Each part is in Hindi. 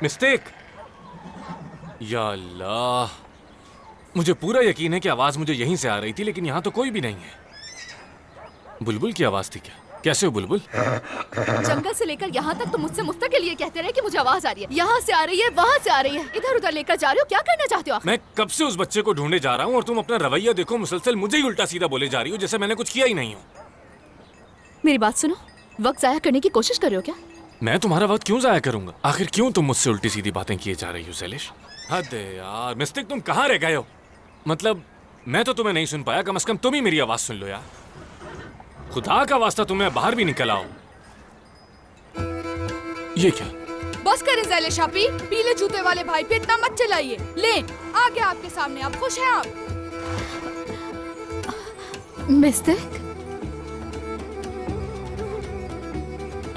मिस्टेक। या अल्लाह, मुझे पूरा यकीन है कि आवाज मुझे यहीं से आ रही थी, लेकिन यहाँ तो कोई भी नहीं है। बुलबुल की आवाज थी क्या? कैसे हो बुलबुल? जंगल से लेकर यहाँ तक तो मुझसे मुस्तकिल ये कहते रहे कि मुझे आवाज आ रही है, यहाँ से आ रही है, वहाँ से आ रही है, इधर उधर लेकर जा रहे हो। क्या करना चाहते हो आप? मैं कब से उस बच्चे को ढूंढे जा रहा हूँ और तुम अपना रवैया देखो, मुसलसल मुझे ही उल्टा सीधा बोले जा रही हो, जैसे मैंने कुछ किया ही नहीं हो। मेरी बात सुनो, वक्त जाया करने की कोशिश कर रहे हो क्या? मैं तुम्हारा वक्त क्यों जाया करूंगा? आखिर क्यों तुम मुझसे उल्टी सीधी बातें किए जा रही हो ज़ैलिश? हद है यार। मिस्टेक, तुम कहाँ रह गए हो? मतलब मैं तो तुम्हें नहीं सुन पाया, कम से कम तुम ही मेरी आवाज सुन लो यार। खुदा का वास्ता तुम्हें बाहर भी निकल आओ। ये क्या? बस करें ज़ैलिश आपी, पीले जूते वाले भाई पे इतना मत चिल्लाइए। ले आ गया आपके सामने, आप खुश हैं आप? मिस्टेक,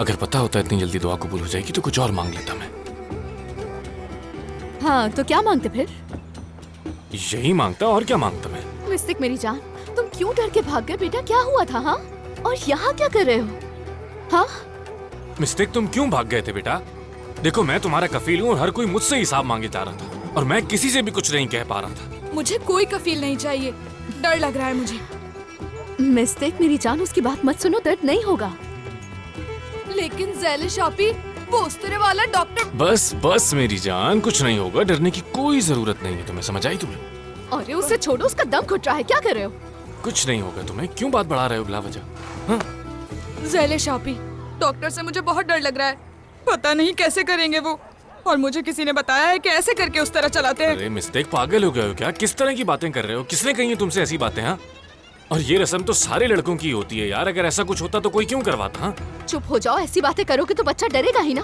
अगर पता होता इतनी जल्दी दुआ कबूल हो जाएगी तो कुछ और मांग लेता मैं। हाँ तो क्या मांगते फिर? यही मांगता, और क्या मांगता मैं। मिस्टेक मेरी जान, तुम क्यों डर के भाग गए बेटा? क्या हुआ था? हाँ, और यहाँ क्या कर रहे हो? हाँ मिस्टेक, तुम क्यों भाग गए थे बेटा? देखो मैं तुम्हारा कफील हूँ और हर कोई मुझसे हिसाब मांगे जा रहा था, और मैं किसी से भी कुछ नहीं कह पा रहा था। मुझे कोई कफील नहीं चाहिए, डर लग रहा है मुझे। मिस्टेक मेरी जान, उसकी बात मत सुनो, दर्द नहीं होगा। लेकिन ज़ैलिश आपी, वो उस तरह वाला डॉक्टर। बस बस मेरी जान, कुछ नहीं होगा, डरने की कोई जरूरत नहीं है तुम्हें, समझ आई तुम्हें? अरे उसे छोड़ो, उसका दम घुट रहा है, क्या कर रहे हो? कुछ नहीं होगा तुम्हें, क्यों बात बढ़ा रहे हो बिला वजह? हाँ? ज़ैलिश आपी, डॉक्टर से मुझे बहुत डर लग रहा है, पता नहीं कैसे करेंगे वो, और मुझे किसी ने बताया है कि ऐसे करके उस तरह चलाते हैं। अरे मिस्टेक, पागल हो गए हो क्या? किस तरह की बातें कर रहे हो? किसने कही है तुमसे ऐसी बातें? हाँ, और ये रस्म तो सारे लड़कों की होती है यार, अगर ऐसा कुछ होता तो कोई क्यों करवाता? हाँ, चुप हो जाओ, ऐसी बातें करोगे तो बच्चा डरेगा ही ना।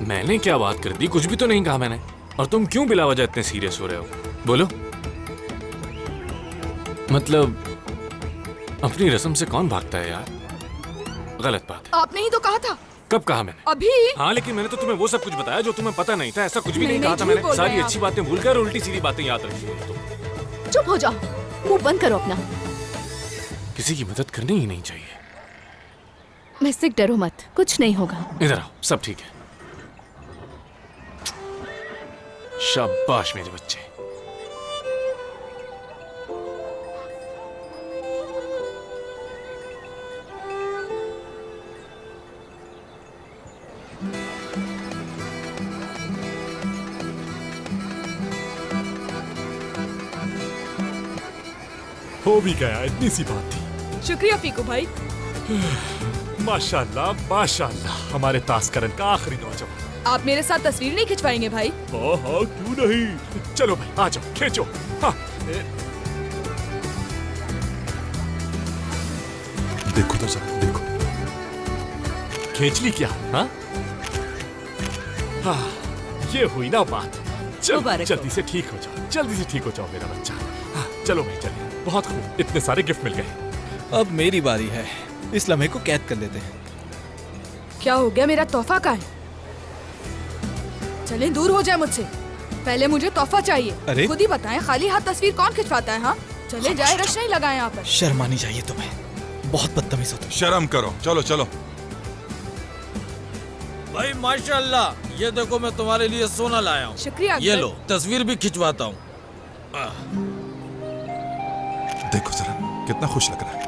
मैंने क्या बात कर दी? कुछ भी तो नहीं कहा मैंने। और तुम क्यों बिला वजह इतने सीरियस हो रहे हो? बोलो। मतलब अपनी रस्म से कौन भागता है यार? गलत बात है। आपने ही तो कहा था। कब कहा मैंने? अभी। हाँ, लेकिन मैंने तो तुम्हें वो सब कुछ बताया जो तुम्हें पता नहीं था। ऐसा कुछ भी नहीं कहा था झूठ मैंने। बोल रहे सारी हैं अच्छी बातें भूलकर उल्टी सीधी बातें याद रखी हो तुम। चुप हो जाओ, मुंह बंद करो अपना। किसी की मदद करनी ही नहीं चाहिए। मिस्टेक, डरो मत, कुछ नहीं होगा। इधर आओ, सब ठीक है। शाबाश मेरे बच्चे। हो भी गया, इतनी सी बात थी। शुक्रिया फीकू भाई। माशाल्लाह माशाल्लाह, हमारे तास्करन का आखिरी नौजवान। आप मेरे साथ तस्वीर नहीं खिंचवाएंगे भाई? हाँ हाँ, क्यों नहीं। चलो भाई, आ जाओ, खींचो। हाँ। देखो तो जरा, देखो। खींच ली क्या? हाँ हाँ, ये हुई ना बात। चलो जल्दी से ठीक हो जाओ, जल्दी से ठीक हो जाओ मेरा बच्चा। हाँ, चलो भाई चलिए। बहुत खूब, इतने सारे गिफ्ट मिल गए। अब मेरी बारी है, इस लम्हे को कैद कर लेते हैं। क्या हो गया, मेरा तोहफा कहाँ है? चलें दूर हो जाए मुझसे, पहले मुझे तोहफा चाहिए। अरे? खुद ही बताएं, खाली हाथ तस्वीर कौन खिंचवाता है? हाँ चले जाए, रश नहीं लगाए यहाँ पर। शर्म आनी चाहिए तुम्हें, बहुत बदतमीज हो तुम। शर्म करो, चलो चलो। भाई माशाल्लाह, ये देखो मैं तुम्हारे लिए सोना लाया हूँ। शुक्रिया ये अकबर। लो, तस्वीर भी खिंचवाता हूँ। देखो जरा, कितना खुश लग रहा है।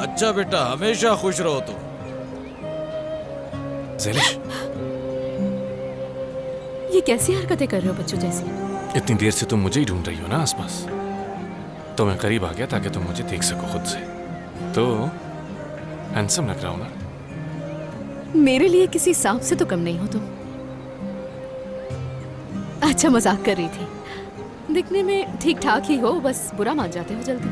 अच्छा बेटा, हमेशा खुश रहो तुम। ज़ैलिश, ये कैसी हरकतें कर रहे हो बच्चों जैसी? इतनी देर से तुम मुझे ही ढूंढ रही हो ना आसपास, तो मैं करीब आ गया ताकि तुम मुझे देख सको खुद से। तो हैंडसम लग रहा हूं ना? मेरे लिए किसी सांप से तो कम नहीं हो तुम। अच्छा, मजाक कर रही थी। दिखने में ठीक ठाक ही हो, बस बुरा मान जाते हो जल्दी।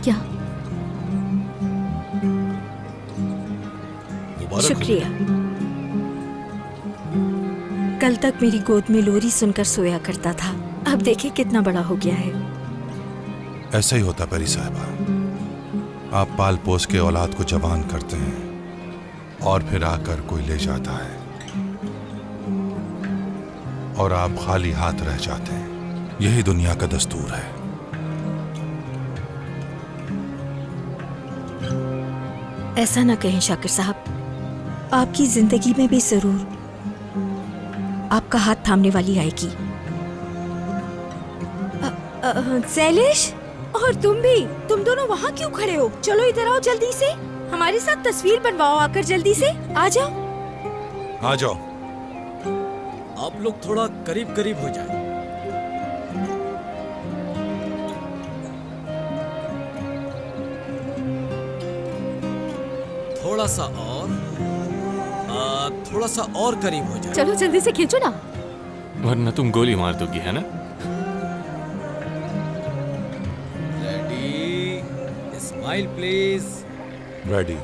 क्या? शुक्रिया। कल तक मेरी गोद में लोरी सुनकर सोया करता था, अब देखिए कितना बड़ा हो गया है। ऐसा ही होता परी साहिबा, आप पाल पोस के औलाद को जवान करते हैं और फिर आकर कोई ले जाता है और आप खाली हाथ रह जाते हैं। यही दुनिया का दस्तूर है। ऐसा ना कहें शाकिर साहब, आपकी जिंदगी में भी जरूर आपका हाथ थामने वाली आएगी। शैलेश, और तुम भी, तुम दोनों वहाँ क्यों खड़े हो? चलो इधर आओ जल्दी से, हमारे साथ तस्वीर बनवाओ आकर, जल्दी से आ जाओ। आ जाओ। आप लोग थोड़ा करीब करीब हो जाए। थोड़ा सा और करीब हो जाए। चलो जल्दी से खींचो ना। वरना तुम गोली मार दोगी, है ना? Ready, smile please. रेडी।